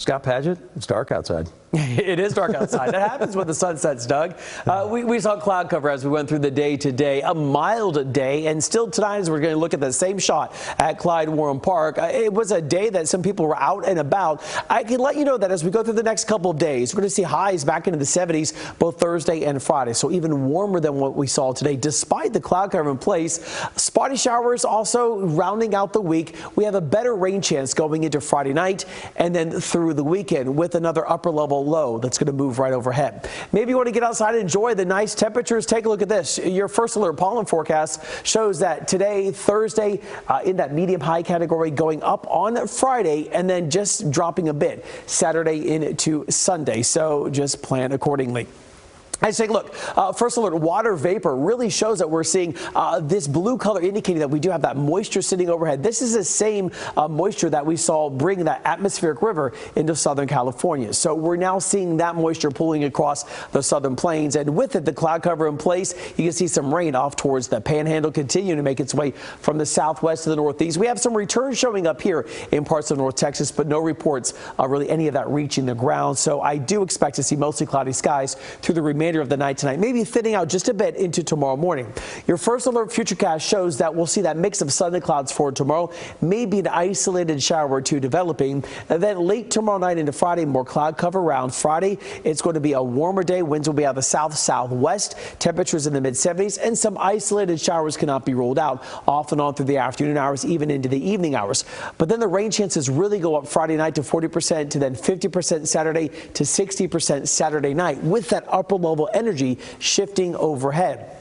Scott Paget, it's dark outside. It is dark outside. That happens when the sun sets, Doug. We saw cloud cover as we went through the day today. A mild day, and still tonight as we're going to look at the same shot at Clyde Warren Park. It was a day that some people were out and about. I can let you know that as we go through the next couple of days, we're going to see highs back into the 70s both Thursday and Friday, so even warmer than what we saw today, despite the cloud cover in place. Spotty showers also rounding out the week. We have a better rain chance going into Friday night and then through the weekend with another upper level low that's going to move right overhead. Maybe you want to get outside and enjoy the nice temperatures. Take a look at this. Your first alert pollen forecast shows that today, Thursday, in that medium high category, going up on Friday and then just dropping a bit Saturday into Sunday. So just plan accordingly. I say, look, first alert, water vapor really shows that we're seeing this blue color indicating that we do have that moisture sitting overhead. This is the same moisture that we saw bring that atmospheric river into Southern California. So we're now seeing that moisture pulling across the southern plains, and with it, the cloud cover in place, you can see some rain off towards the panhandle continuing to make its way from the southwest to the northeast. We have some return showing up here in parts of North Texas, but no reports really any of that reaching the ground. So I do expect to see mostly cloudy skies through the remainder of the night tonight, maybe thinning out just a bit into tomorrow morning. Your first alert futurecast shows that we'll see that mix of sun and clouds for tomorrow, maybe an isolated shower or two developing, and then late tomorrow night into Friday, more cloud cover around. Friday, it's going to be a warmer day. Winds will be out of the south-southwest, temperatures in the mid-70s, and some isolated showers cannot be ruled out off and on through the afternoon hours, even into the evening hours. But then the rain chances really go up Friday night to 40% to then 50% Saturday to 60% Saturday night, with that upper level energy shifting overhead.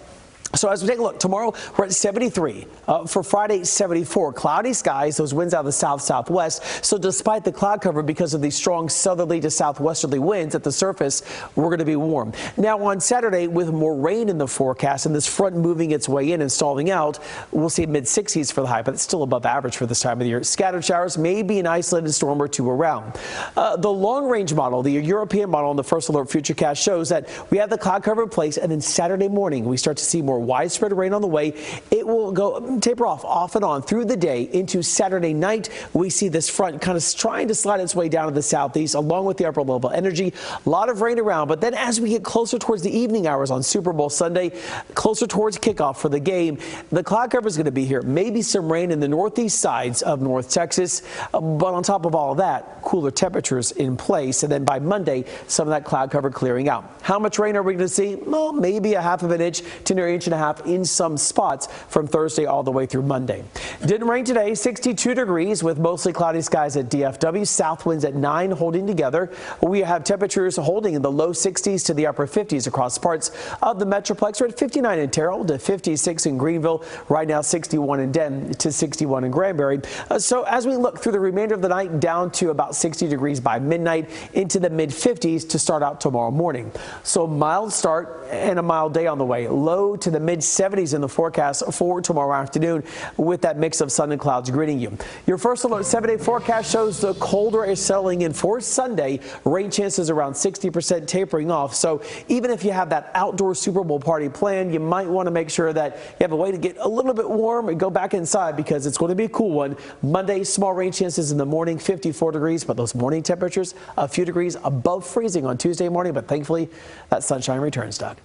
So as we take a look, tomorrow we're at 73. For Friday, 74. Cloudy skies, those winds out of the south-southwest. So despite the cloud cover, because of these strong southerly to southwesterly winds at the surface, we're going to be warm. Now on Saturday, with more rain in the forecast and this front moving its way in and stalling out, we'll see mid-60s for the high, but it's still above average for this time of the year. Scattered showers, maybe an isolated storm or two around. The long-range model, the European model on the first alert futurecast shows that we have the cloud cover in place, and then Saturday morning we start to see more widespread rain on the way. It will go taper off and on through the day into Saturday night. We see this front kind of trying to slide its way down to the southeast along with the upper level energy. A lot of rain around, but then as we get closer towards the evening hours on Super Bowl Sunday, closer towards kickoff for the game, the cloud cover is going to be here. Maybe some rain in the northeast sides of North Texas, but on top of all of that, cooler temperatures in place. And then by Monday, some of that cloud cover clearing out. How much rain are we going to see? Well, maybe a half of an inch to near an inch and a half in some spots from Thursday all the way through Monday. Didn't rain today, 62 degrees with mostly cloudy skies at DFW. South winds at 9 holding together. We have temperatures holding in the low 60s to the upper 50s across parts of the Metroplex. We're at 59 in Terrell to 56 in Greenville. Right now 61 in Denton to 61 in Granbury. So as we look through the remainder of the night, down to about 60 degrees by midnight into the mid 50s to start out tomorrow morning. So mild start and a mild day on the way. Low to the mid 70s in the forecast for tomorrow afternoon with that mix of sun and clouds greeting you. Your first alert 7-day forecast shows the colder is settling in for Sunday. Rain chances around 60% tapering off. So even if you have that outdoor Super Bowl party planned, you might want to make sure that you have a way to get a little bit warm and go back inside because it's going to be a cool one. Monday, small rain chances in the morning, 54 degrees, but those morning temperatures a few degrees above freezing on Tuesday morning. But thankfully, that sunshine returns, Doug.